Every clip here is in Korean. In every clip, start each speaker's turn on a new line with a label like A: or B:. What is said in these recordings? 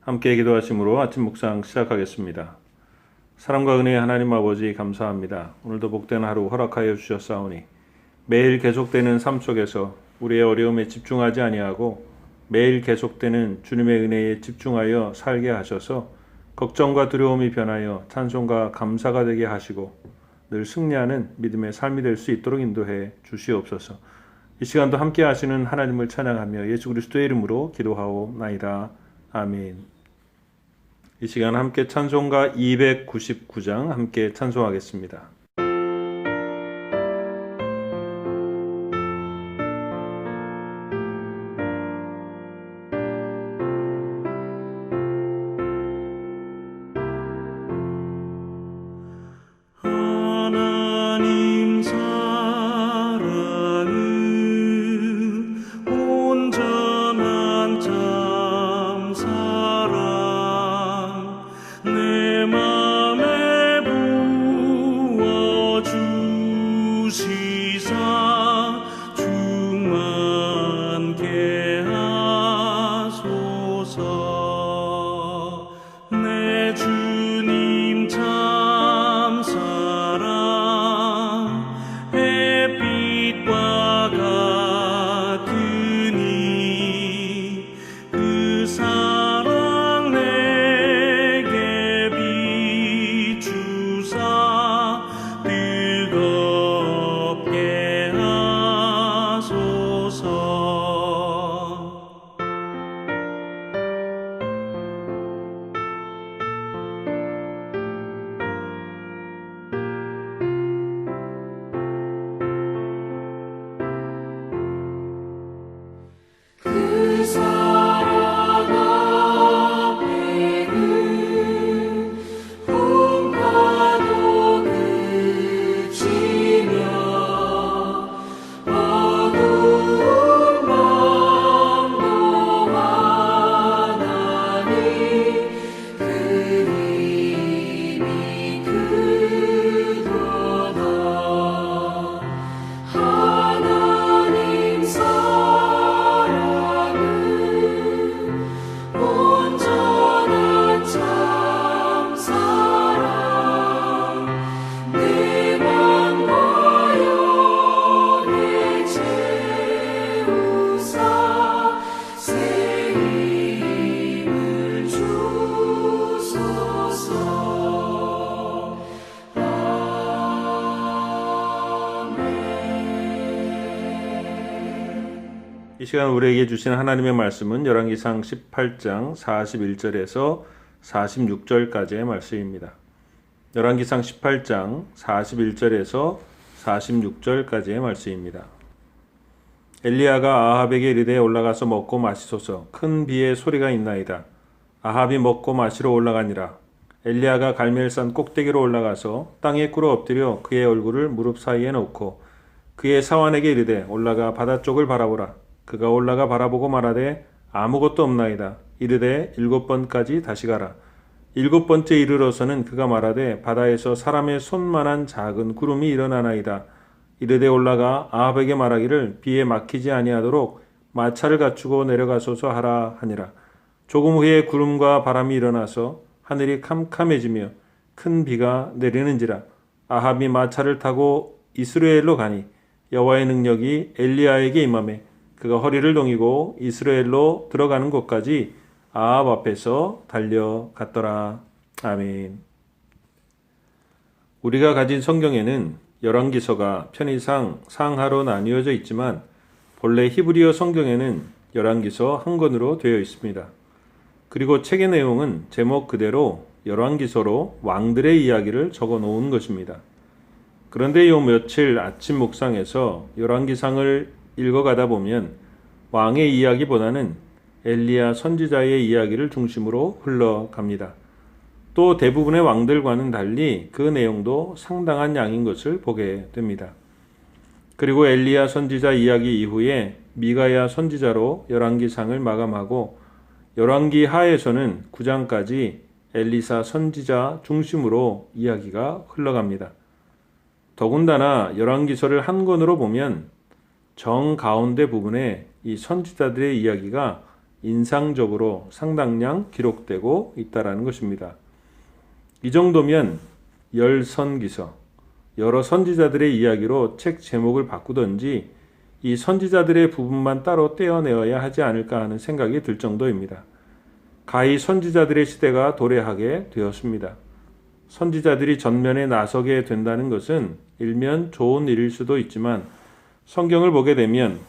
A: 함께 기도하심으로 아침 묵상 시작하겠습니다. 사랑과 은혜의 하나님 아버지 감사합니다. 오늘도 복된 하루 허락하여 주셨사오니 매일 계속되는 삶 속에서 우리의 어려움에 집중하지 아니하고 매일 계속되는 주님의 은혜에 집중하여 살게 하셔서 걱정과 두려움이 변하여 찬송과 감사가 되게 하시고 늘 승리하는 믿음의 삶이 될 수 있도록 인도해 주시옵소서. 이 시간도 함께 하시는 하나님을 찬양하며 예수 그리스도의 이름으로 기도하옵나이다. 아멘. 이 시간 함께 찬송가 299장 함께 찬송하겠습니다.
B: 하나님 사랑은 온전한 참 사랑 내 맘에 부어주시사 충만케 하소서. 내 주님 참 사랑 햇빛과 같으니 그 사랑 내게 비추사 뜨겁게 하소서. 그 사랑 앞에는 풍파도 그치며 어두운 밤도 환하니 그 힘이 크도다. 하나님 사랑은 온전한 참 사랑 내 맘과 영에 채우사 새 힘을 주소서.
A: 이 시간 우리에게 주신 하나님의 말씀은 열왕기상 18장 41절에서 46절까지의 말씀입니다. 열왕기상 18장 41절에서 46절까지의 말씀입니다. 엘리야가 아합에게 이르되 올라가서 먹고 마시소서. 큰 비의 소리가 있나이다. 아합이 먹고 마시러 올라가니라. 엘리야가 갈멜산 꼭대기로 올라가서 땅에 꿇어 엎드려 그의 얼굴을 무릎 사이에 놓고 그의 사환에게 이르되 올라가 바다 쪽을 바라보라. 그가 올라가 바라보고 말하되 아무것도 없나이다. 이르되 7번까지 다시 가라. 7번째 이르러서는 그가 말하되 바다에서 사람의 손만한 작은 구름이 일어나나이다. 이르되 올라가 아합에게 말하기를 비에 막히지 아니하도록 마차를 갖추고 내려가소서 하라 하니라. 조금 후에 구름과 바람이 일어나서 하늘이 캄캄해지며 큰 비가 내리는지라. 아합이 마차를 타고 이스라엘로 가니 여호와의 능력이 엘리야에게 임하매 그가 허리를 동이고 이스라엘로 들어가는 곳까지 아합 앞에서 달려갔더라. 아멘. 우리가 가진 성경에는 열왕기서가 편의상 상하로 나뉘어져 있지만 본래 히브리어 성경에는 열왕기서 한 권으로 되어 있습니다. 그리고 책의 내용은 제목 그대로 열왕기서로 왕들의 이야기를 적어 놓은 것입니다. 그런데 요 며칠 아침 묵상에서 열왕기상을 읽어가다 보면 왕의 이야기보다는 엘리야 선지자의 이야기를 중심으로 흘러갑니다. 또 대부분의 왕들과는 달리 그 내용도 상당한 양인 것을 보게 됩니다. 그리고 엘리야 선지자 이야기 이후에 미가야 선지자로 열왕기상을 마감하고 열왕기 하에서는 9장까지 엘리사 선지자 중심으로 이야기가 흘러갑니다. 더군다나 열왕기서를 한 권으로 보면 정 가운데 부분에 이 선지자들의 이야기가 인상적으로 상당량 기록되고 있다라는 것입니다. 이 정도면 열선기서, 여러 선지자들의 이야기로 책 제목을 바꾸던지 이 선지자들의 부분만 따로 떼어내어야 하지 않을까 하는 생각이 들 정도입니다. 가히 선지자들의 시대가 도래하게 되었습니다. 선지자들이 전면에 나서게 된다는 것은 일면 좋은 일일 수도 있지만 성경을 보게 되면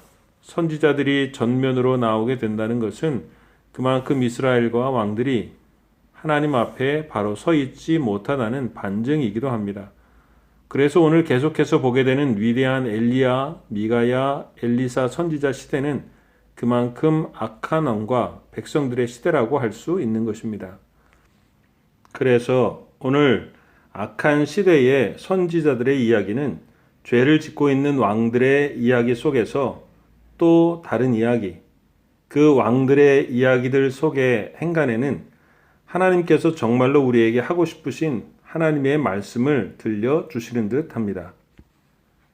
A: 선지자들이 전면으로 나오게 된다는 것은 그만큼 이스라엘과 왕들이 하나님 앞에 바로 서 있지 못하다는 반증이기도 합니다. 그래서 오늘 계속해서 보게 되는 위대한 엘리야, 미가야, 엘리사 선지자 시대는 그만큼 악한 왕과 백성들의 시대라고 할 수 있는 것입니다. 그래서 오늘 악한 시대의 선지자들의 이야기는 죄를 짓고 있는 왕들의 이야기 속에서 또 다른 이야기, 그 왕들의 이야기들 속의 행간에는 하나님께서 정말로 우리에게 하고 싶으신 하나님의 말씀을 들려주시는 듯 합니다.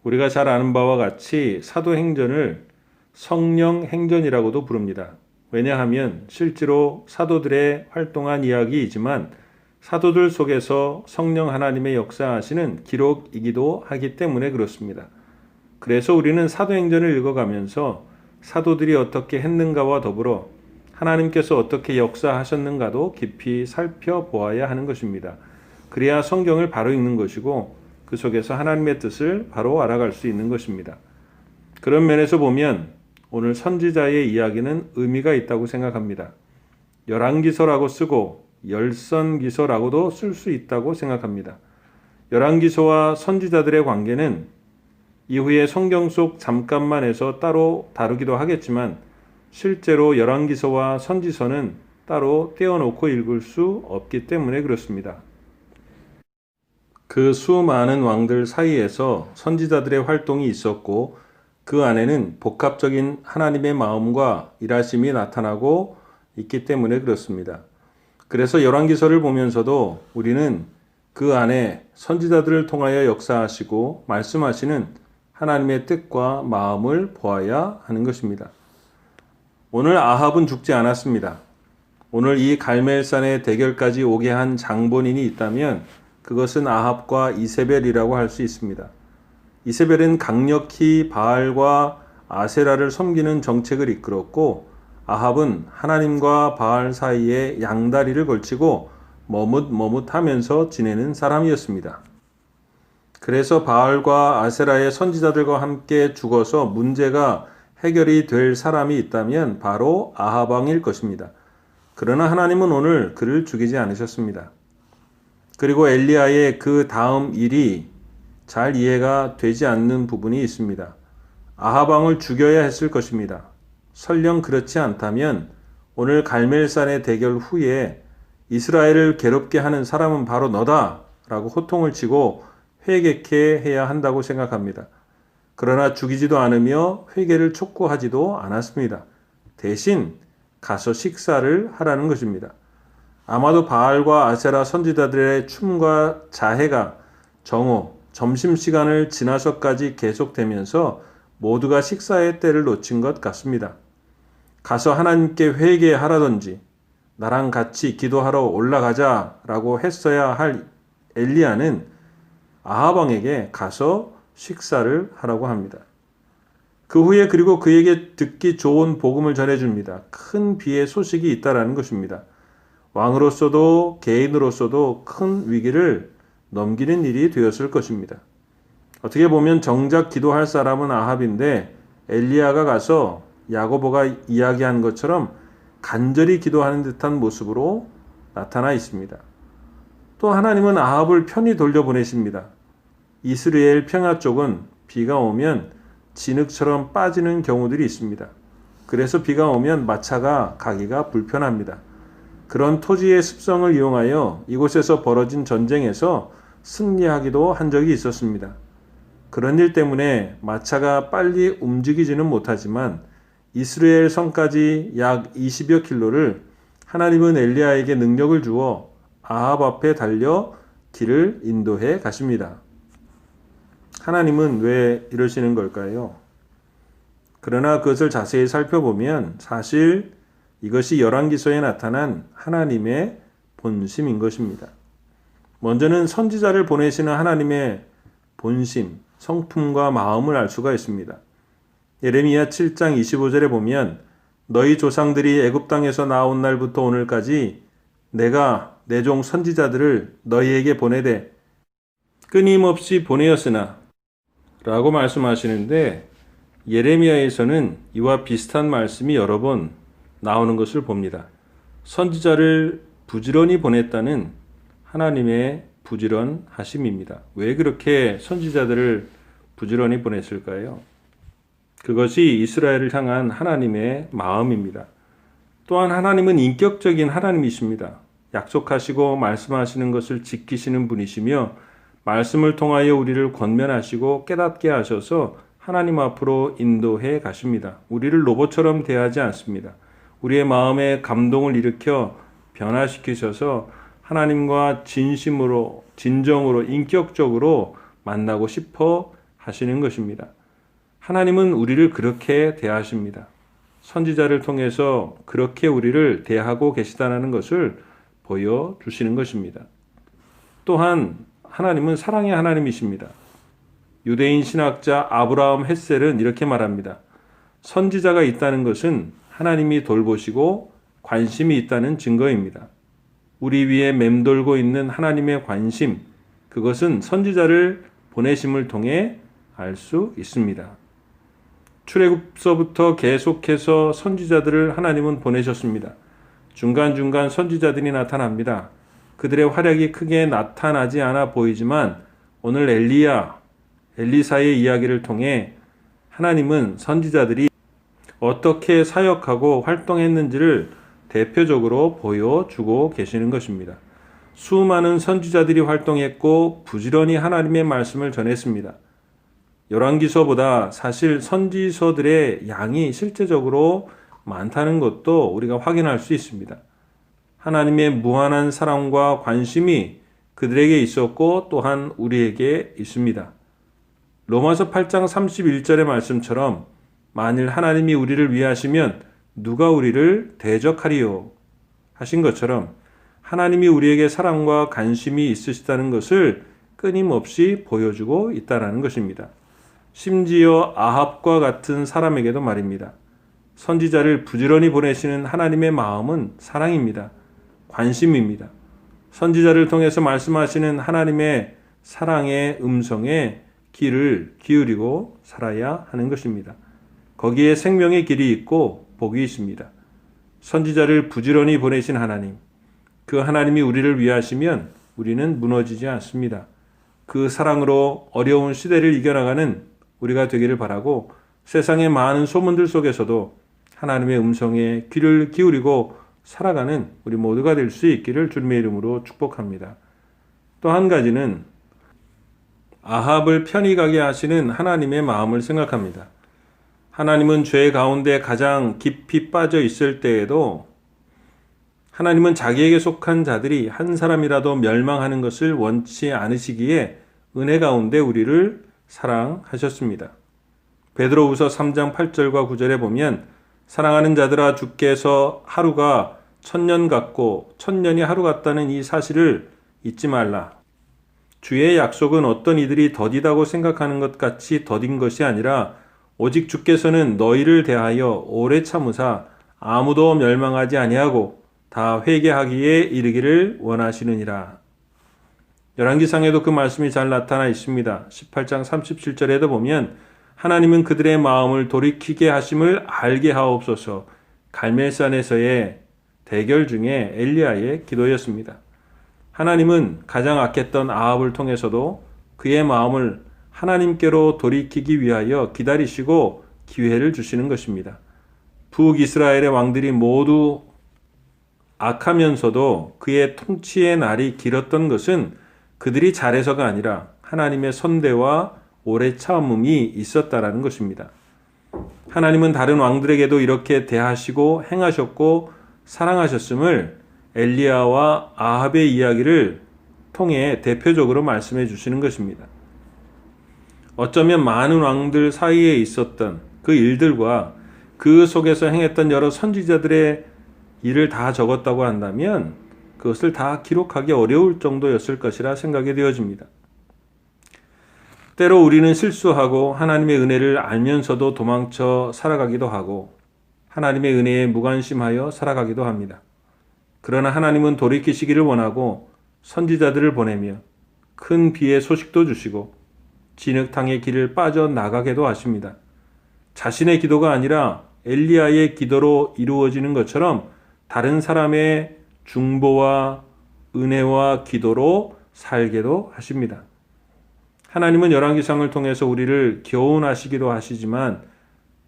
A: 우리가 잘 아는 바와 같이 사도행전을 성령 행전이라고도 부릅니다. 왜냐하면 실제로 사도들의 활동한 이야기이지만 사도들 속에서 성령 하나님의 역사하시는 기록이기도 하기 때문에 그렇습니다. 그래서 우리는 사도행전을 읽어가면서 사도들이 어떻게 했는가와 더불어 하나님께서 어떻게 역사하셨는가도 깊이 살펴보아야 하는 것입니다. 그래야 성경을 바로 읽는 것이고 그 속에서 하나님의 뜻을 바로 알아갈 수 있는 것입니다. 그런 면에서 보면 오늘 선지자의 이야기는 의미가 있다고 생각합니다. 열왕기서라고 쓰고 열선기서라고도 쓸 수 있다고 생각합니다. 열왕기서와 선지자들의 관계는 이후에 성경 속 잠깐만에서 따로 다루기도 하겠지만 실제로 열왕기서와 선지서는 따로 떼어놓고 읽을 수 없기 때문에 그렇습니다. 그 수많은 왕들 사이에서 선지자들의 활동이 있었고 그 안에는 복합적인 하나님의 마음과 일하심이 나타나고 있기 때문에 그렇습니다. 그래서 열왕기서를 보면서도 우리는 그 안에 선지자들을 통하여 역사하시고 말씀하시는 하나님의 뜻과 마음을 보아야 하는 것입니다. 오늘 아합은 죽지 않았습니다. 오늘 이 갈멜산의 대결까지 오게 한 장본인이 있다면 그것은 아합과 이세벨이라고 할 수 있습니다. 이세벨은 강력히 바알과 아세라를 섬기는 정책을 이끌었고 아합은 하나님과 바알 사이에 양다리를 걸치고 머뭇머뭇하면서 지내는 사람이었습니다. 그래서 바알과 아세라의 선지자들과 함께 죽어서 문제가 해결이 될 사람이 있다면 바로 아합 왕일 것입니다. 그러나 하나님은 오늘 그를 죽이지 않으셨습니다. 그리고 엘리야의 그 다음 일이 잘 이해가 되지 않는 부분이 있습니다. 아합 왕을 죽여야 했을 것입니다. 설령 그렇지 않다면 오늘 갈멜산의 대결 후에 이스라엘을 괴롭게 하는 사람은 바로 너다 라고 호통을 치고 회개케 해야 한다고 생각합니다. 그러나 죽이지도 않으며 회개를 촉구하지도 않았습니다. 대신 가서 식사를 하라는 것입니다. 아마도 바알과 아세라 선지자들의 춤과 자해가 점심시간을 지나서까지 계속되면서 모두가 식사의 때를 놓친 것 같습니다. 가서 하나님께 회개하라든지 나랑 같이 기도하러 올라가자라고 했어야 할 엘리야는 아합 왕에게 가서 식사를 하라고 합니다. 그 후에 그리고 그에게 듣기 좋은 복음을 전해줍니다. 큰 비의 소식이 있다라는 것입니다. 왕으로서도 개인으로서도 큰 위기를 넘기는 일이 되었을 것입니다. 어떻게 보면 정작 기도할 사람은 아합인데 엘리야가 가서 야고보가 이야기한 것처럼 간절히 기도하는 듯한 모습으로 나타나 있습니다. 또 하나님은 아합을 편히 돌려보내십니다. 이스라엘 평야 쪽은 비가 오면 진흙처럼 빠지는 경우들이 있습니다. 그래서 비가 오면 마차가 가기가 불편합니다. 그런 토지의 습성을 이용하여 이곳에서 벌어진 전쟁에서 승리하기도 한 적이 있었습니다. 그런 일 때문에 마차가 빨리 움직이지는 못하지만 이스라엘 성까지 약 20여 킬로를 하나님은 엘리야에게 능력을 주어 아합 앞에 달려 길을 인도해 가십니다. 하나님은 왜 이러시는 걸까요? 그러나 그것을 자세히 살펴보면 사실 이것이 열왕기서에 나타난 하나님의 본심인 것입니다. 먼저는 선지자를 보내시는 하나님의 본심, 성품과 마음을 알 수가 있습니다. 예레미야 7장 25절에 보면 너희 조상들이 애굽 땅에서 나온 날부터 오늘까지 내가 내 종 선지자들을 너희에게 보내되 끊임없이 보내었으나 라고 말씀하시는데 예레미야에서는 이와 비슷한 말씀이 여러 번 나오는 것을 봅니다. 선지자를 부지런히 보냈다는 하나님의 부지런하심입니다. 왜 그렇게 선지자들을 부지런히 보냈을까요? 그것이 이스라엘을 향한 하나님의 마음입니다. 또한 하나님은 인격적인 하나님이십니다. 약속하시고 말씀하시는 것을 지키시는 분이시며 말씀을 통하여 우리를 권면하시고 깨닫게 하셔서 하나님 앞으로 인도해 가십니다. 우리를 로봇처럼 대하지 않습니다. 우리의 마음에 감동을 일으켜 변화시키셔서 하나님과 진심으로, 진정으로, 인격적으로 만나고 싶어 하시는 것입니다. 하나님은 우리를 그렇게 대하십니다. 선지자를 통해서 그렇게 우리를 대하고 계시다는 것을 보여주시는 것입니다. 또한 하나님은 사랑의 하나님이십니다. 유대인 신학자 아브라함 헷셀은 이렇게 말합니다. 선지자가 있다는 것은 하나님이 돌보시고 관심이 있다는 증거입니다. 우리 위에 맴돌고 있는 하나님의 관심, 그것은 선지자를 보내심을 통해 알 수 있습니다. 출애굽서부터 계속해서 선지자들을 하나님은 보내셨습니다. 중간중간 선지자들이 나타납니다. 그들의 활약이 크게 나타나지 않아 보이지만 오늘 엘리사의 이야기를 통해 하나님은 선지자들이 어떻게 사역하고 활동했는지를 대표적으로 보여주고 계시는 것입니다. 수많은 선지자들이 활동했고 부지런히 하나님의 말씀을 전했습니다. 열왕기서보다 사실 선지서들의 양이 실제적으로 많다는 것도 우리가 확인할 수 있습니다. 하나님의 무한한 사랑과 관심이 그들에게 있었고 또한 우리에게 있습니다. 로마서 8장 31절의 말씀처럼 만일 하나님이 우리를 위하시면 누가 우리를 대적하리요 하신 것처럼 하나님이 우리에게 사랑과 관심이 있으시다는 것을 끊임없이 보여주고 있다는 것입니다. 심지어 아합과 같은 사람에게도 말입니다. 선지자를 부지런히 보내시는 하나님의 마음은 사랑입니다. 관심입니다. 선지자를 통해서 말씀하시는 하나님의 사랑의 음성에 귀를 기울이고 살아야 하는 것입니다. 거기에 생명의 길이 있고 복이 있습니다. 선지자를 부지런히 보내신 하나님, 그 하나님이 우리를 위하시면 우리는 무너지지 않습니다. 그 사랑으로 어려운 시대를 이겨나가는 우리가 되기를 바라고 세상의 많은 소문들 속에서도 하나님의 음성에 귀를 기울이고 살아가는 우리 모두가 될 수 있기를 주님의 이름으로 축복합니다. 또 한 가지는 아합을 편히 가게 하시는 하나님의 마음을 생각합니다. 하나님은 죄 가운데 가장 깊이 빠져 있을 때에도 하나님은 자기에게 속한 자들이 한 사람이라도 멸망하는 것을 원치 않으시기에 은혜 가운데 우리를 사랑하셨습니다. 베드로후서 3장 8절과 9절에 보면 사랑하는 자들아 주께서 하루가 1000년 같고 1000년이 하루 같다는 이 사실을 잊지 말라. 주의 약속은 어떤 이들이 더디다고 생각하는 것 같이 더딘 것이 아니라 오직 주께서는 너희를 대하여 오래 참으사 아무도 멸망하지 아니하고 다 회개하기에 이르기를 원하시느니라. 열왕기상에도 그 말씀이 잘 나타나 있습니다. 18장 37절에도 보면 하나님은 그들의 마음을 돌이키게 하심을 알게 하옵소서. 갈멜산에서의 대결 중에 엘리야의 기도였습니다. 하나님은 가장 악했던 아합을 통해서도 그의 마음을 하나님께로 돌이키기 위하여 기다리시고 기회를 주시는 것입니다. 북이스라엘의 왕들이 모두 악하면서도 그의 통치의 날이 길었던 것은 그들이 잘해서가 아니라 하나님의 선대와 오래 참음이 있었다라는 것입니다. 하나님은 다른 왕들에게도 이렇게 대하시고 행하셨고 사랑하셨음을 엘리야와 아합의 이야기를 통해 대표적으로 말씀해 주시는 것입니다. 어쩌면 많은 왕들 사이에 있었던 그 일들과 그 속에서 행했던 여러 선지자들의 일을 다 적었다고 한다면 그것을 다 기록하기 어려울 정도였을 것이라 생각이 되어집니다. 때로 우리는 실수하고 하나님의 은혜를 알면서도 도망쳐 살아가기도 하고 하나님의 은혜에 무관심하여 살아가기도 합니다. 그러나 하나님은 돌이키시기를 원하고 선지자들을 보내며 큰 비의 소식도 주시고 진흙탕의 길을 빠져나가게도 하십니다. 자신의 기도가 아니라 엘리야의 기도로 이루어지는 것처럼 다른 사람의 중보와 은혜와 기도로 살게도 하십니다. 하나님은 열왕기상을 통해서 우리를 교훈하시기도 하시지만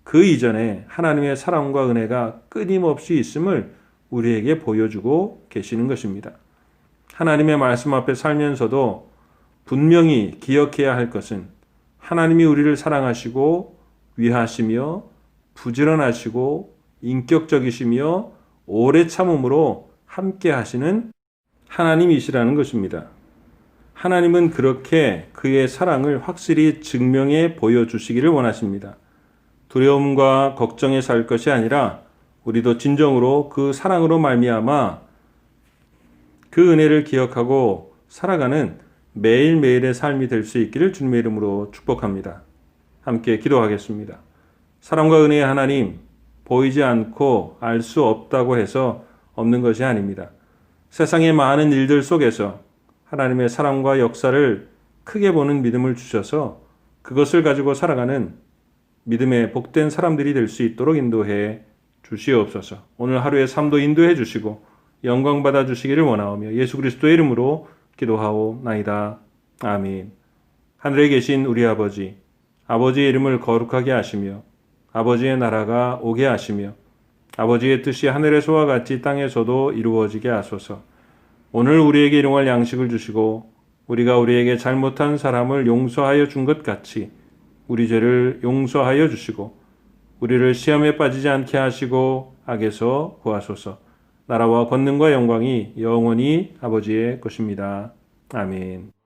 A: 그 이전에 하나님의 사랑과 은혜가 끊임없이 있음을 우리에게 보여주고 계시는 것입니다. 하나님의 말씀 앞에 살면서도 분명히 기억해야 할 것은 하나님이 우리를 사랑하시고 위하시며 부지런하시고 인격적이시며 오래 참음으로 함께 하시는 하나님이시라는 것입니다. 하나님은 그렇게 그의 사랑을 확실히 증명해 보여주시기를 원하십니다. 두려움과 걱정에 살 것이 아니라 우리도 진정으로 그 사랑으로 말미암아 그 은혜를 기억하고 살아가는 매일매일의 삶이 될 수 있기를 주님의 이름으로 축복합니다. 함께 기도하겠습니다. 사랑과 은혜의 하나님, 보이지 않고 알 수 없다고 해서 없는 것이 아닙니다. 세상의 많은 일들 속에서 하나님의 사랑과 역사를 크게 보는 믿음을 주셔서 그것을 가지고 살아가는 믿음의 복된 사람들이 될 수 있도록 인도해 주시옵소서. 오늘 하루의 삶도 인도해 주시고 영광 받아 주시기를 원하오며 예수 그리스도의 이름으로 기도하오나이다. 아멘. 하늘에 계신 우리 아버지, 아버지의 이름을 거룩하게 하시며 아버지의 나라가 오게 하시며 아버지의 뜻이 하늘에서와 같이 땅에서도 이루어지게 하소서. 오늘 우리에게 일용할 양식을 주시고 우리가 우리에게 잘못한 사람을 용서하여 준 것 같이 우리 죄를 용서하여 주시고 우리를 시험에 빠지지 않게 하시고 악에서 구하소서. 나라와 권능과 영광이 영원히 아버지의 것입니다. 아멘.